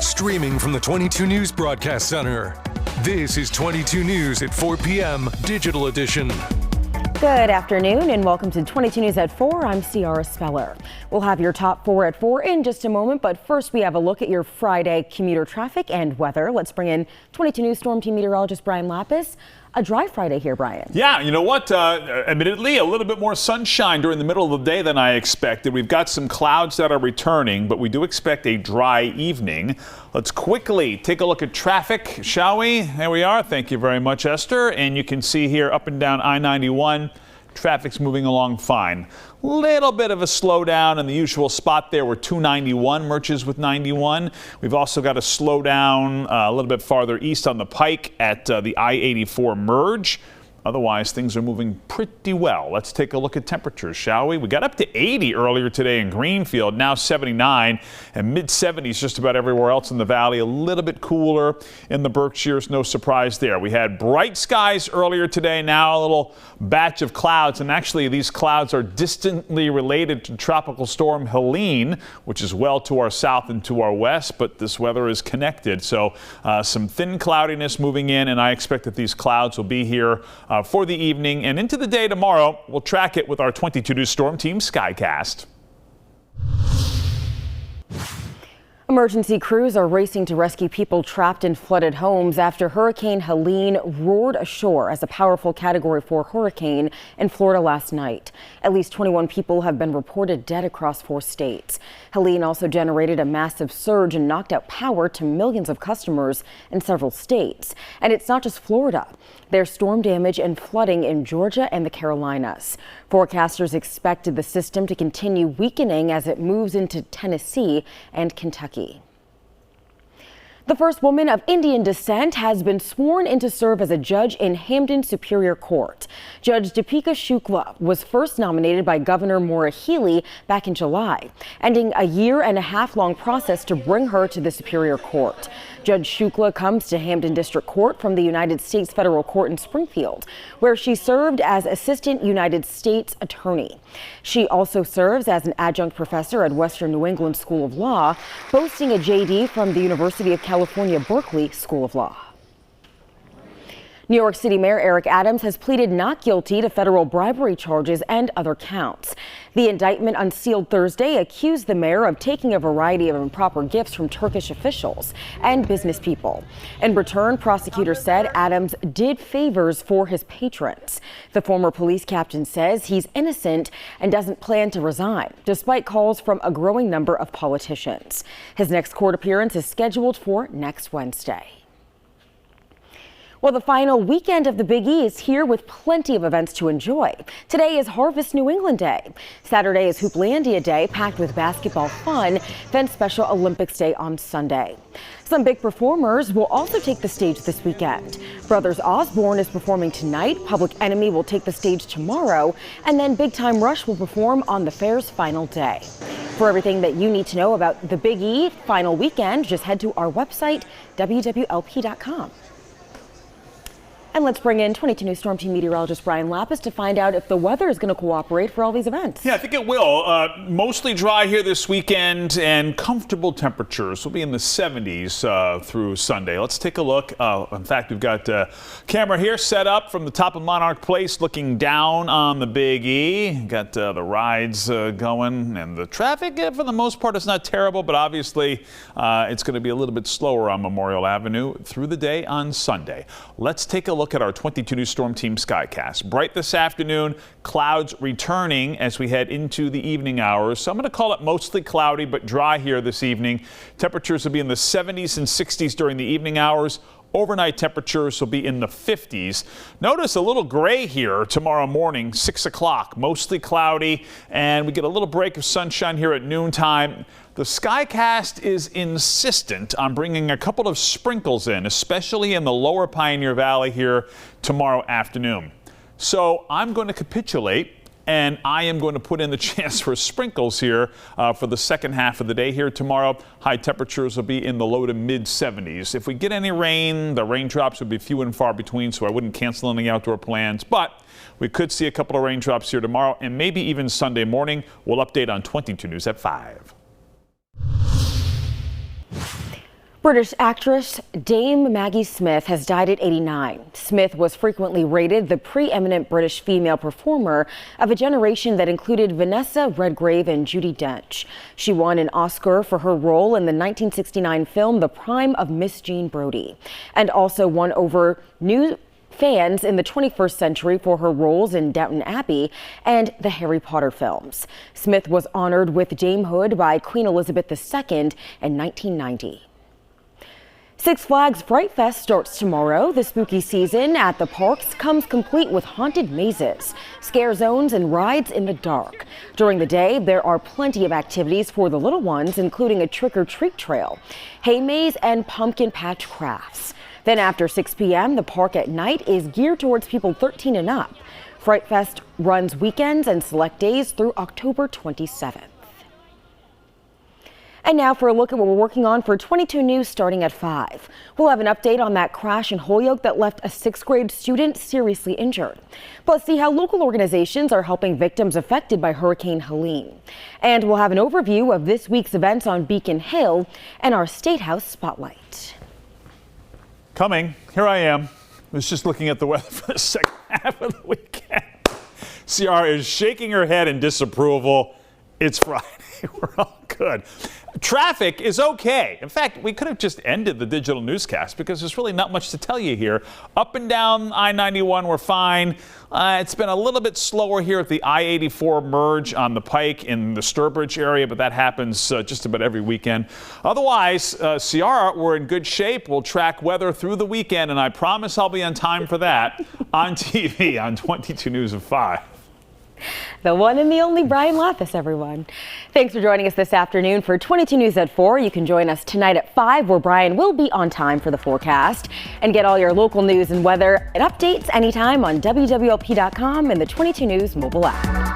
Streaming from the 22 News Broadcast Center. This is 22 News at 4 p.m. Digital Edition. Good afternoon and welcome to 22 News at 4. I'm Ciara Speller. We'll have your top 4 at 4 in just a moment, but first we have a look at your Friday commuter traffic and weather. Let's bring in 22 News Storm Team meteorologist Brian Lapis. A dry Friday here, Brian. Yeah, you know what? Admittedly, a little bit more sunshine during the middle of the day than I expected. We've got some clouds that are returning, but we do expect a dry evening. Let's quickly take a look at traffic, shall we? There we are. Thank you very much, Esther. And you can see here up and down I-91, traffic's moving along fine. Little bit of a slowdown in the usual spot there where 291 merges with 91. We've also got a slowdown a little bit farther east on the Pike at the I-84 merge. Otherwise, things are moving pretty well. Let's take a look at temperatures, shall we? We got up to 80 earlier today in Greenfield, now 79 and mid-70s just about everywhere else in the valley. A little bit cooler in the Berkshires, no surprise there. We had bright skies earlier today, now a little batch of clouds, and actually these clouds are distantly related to Tropical Storm Helene, which is well to our south and to our west, but this weather is connected. So some thin cloudiness moving in, and I expect that these clouds will be here for the evening and into the day tomorrow. We'll track it with our 22 News Storm Team Skycast. Emergency crews are racing to rescue people trapped in flooded homes after Hurricane Helene roared ashore as a powerful Category 4 hurricane in Florida last night. At least 21 people have been reported dead across 4 states. Helene also generated a massive surge and knocked out power to millions of customers in several states. And it's not just Florida. There's storm damage and flooding in Georgia and the Carolinas. Forecasters expected the system to continue weakening as it moves into Tennessee and Kentucky. The first woman of Indian descent has been sworn in to serve as a judge in Hamden Superior Court. Judge Deepika Shukla was first nominated by Governor Maura Healey back in July, ending a year-and-a-half-long process to bring her to the Superior Court. Judge Shukla comes to Hamden District Court from the United States Federal Court in Springfield, where she served as Assistant United States Attorney. She also serves as an adjunct professor at Western New England School of Law, boasting a JD from the University of California, Berkeley School of Law. New York City Mayor Eric Adams has pleaded not guilty to federal bribery charges and other counts. The indictment unsealed Thursday accused the mayor of taking a variety of improper gifts from Turkish officials and business people. In return, prosecutors said Adams did favors for his patrons. The former police captain says he's innocent and doesn't plan to resign, despite calls from a growing number of politicians. His next court appearance is scheduled for next Wednesday. Well, the final weekend of the Big E is here with plenty of events to enjoy. Today is Harvest New England Day. Saturday is Hooplandia Day, packed with basketball fun, then Special Olympics Day on Sunday. Some big performers will also take the stage this weekend. Brothers Osborne is performing tonight, Public Enemy will take the stage tomorrow, and then Big Time Rush will perform on the fair's final day. For everything that you need to know about the Big E final weekend, just head to our website, wwlp.com. And let's bring in 22 News Storm Team meteorologist Brian Lapis to find out if the weather is going to cooperate for all these events. Yeah, I think it will. Mostly dry here this weekend and comfortable temperatures. We'll be in the 70s through Sunday. Let's take a look. In fact, we've got a camera here set up from the top of Monarch Place looking down on the Big E. Got the rides going, and the traffic for the most part is not terrible, but obviously it's going to be a little bit slower on Memorial Avenue through the day on Sunday. Let's take a look at our 22 News Storm Team Skycast. Bright this afternoon, clouds returning as we head into the evening hours. So I'm going to call it mostly cloudy but dry here this evening. Temperatures will be in the 70s and 60s during the evening hours. Overnight temperatures will be in the 50s. Notice a little gray here tomorrow morning, 6 o'clock. Mostly cloudy, and we get a little break of sunshine here at noontime. The Skycast is insistent on bringing a couple of sprinkles in, especially in the lower Pioneer Valley here tomorrow afternoon. So I'm going to capitulate, and I am going to put in the chance for sprinkles here for the second half of the day here tomorrow. High temperatures will be in the low to mid 70s. If we get any rain, the raindrops would be few and far between, so I wouldn't cancel any outdoor plans. But we could see a couple of raindrops here tomorrow and maybe even Sunday morning. We'll update on 22 News at 5. British actress Dame Maggie Smith has died at 89. Smith was frequently rated the preeminent British female performer of a generation that included Vanessa Redgrave and Judi Dench. She won an Oscar for her role in the 1969 film The Prime of Miss Jean Brodie, and also won over new fans in the 21st century for her roles in Downton Abbey and the Harry Potter films. Smith was honored with damehood by Queen Elizabeth II in 1990. Six Flags Fright Fest starts tomorrow. The spooky season at the parks comes complete with haunted mazes, scare zones, and rides in the dark. During the day, there are plenty of activities for the little ones, including a trick-or-treat trail, hay maze, and pumpkin patch crafts. Then after 6 p.m., the park at night is geared towards people 13 and up. Fright Fest runs weekends and select days through October 27th. And now for a look at what we're working on for 22 News starting at 5. We'll have an update on that crash in Holyoke that left a 6th grade student seriously injured. Plus, see how local organizations are helping victims affected by Hurricane Helene. And we'll have an overview of this week's events on Beacon Hill and our State House Spotlight. Coming, here I am. I was just looking at the weather for the second half of the weekend. Ciara is shaking her head in disapproval. It's Friday. We're all good. Traffic is okay. In fact, we could have just ended the digital newscast because there's really not much to tell you here. Up and down I-91, we're fine. It's been a little bit slower here at the I-84 merge on the Pike in the Sturbridge area, but that happens just about every weekend. Otherwise, Ciara, we're in good shape. We'll track weather through the weekend, and I promise I'll be on time for that on TV on 22 News at 5. The one and the only Brian Lapis, everyone. Thanks for joining us this afternoon for 22 News at 4. You can join us tonight at 5, where Brian will be on time for the forecast. And get all your local news and weather and updates anytime on wwlp.com and the 22 News mobile app.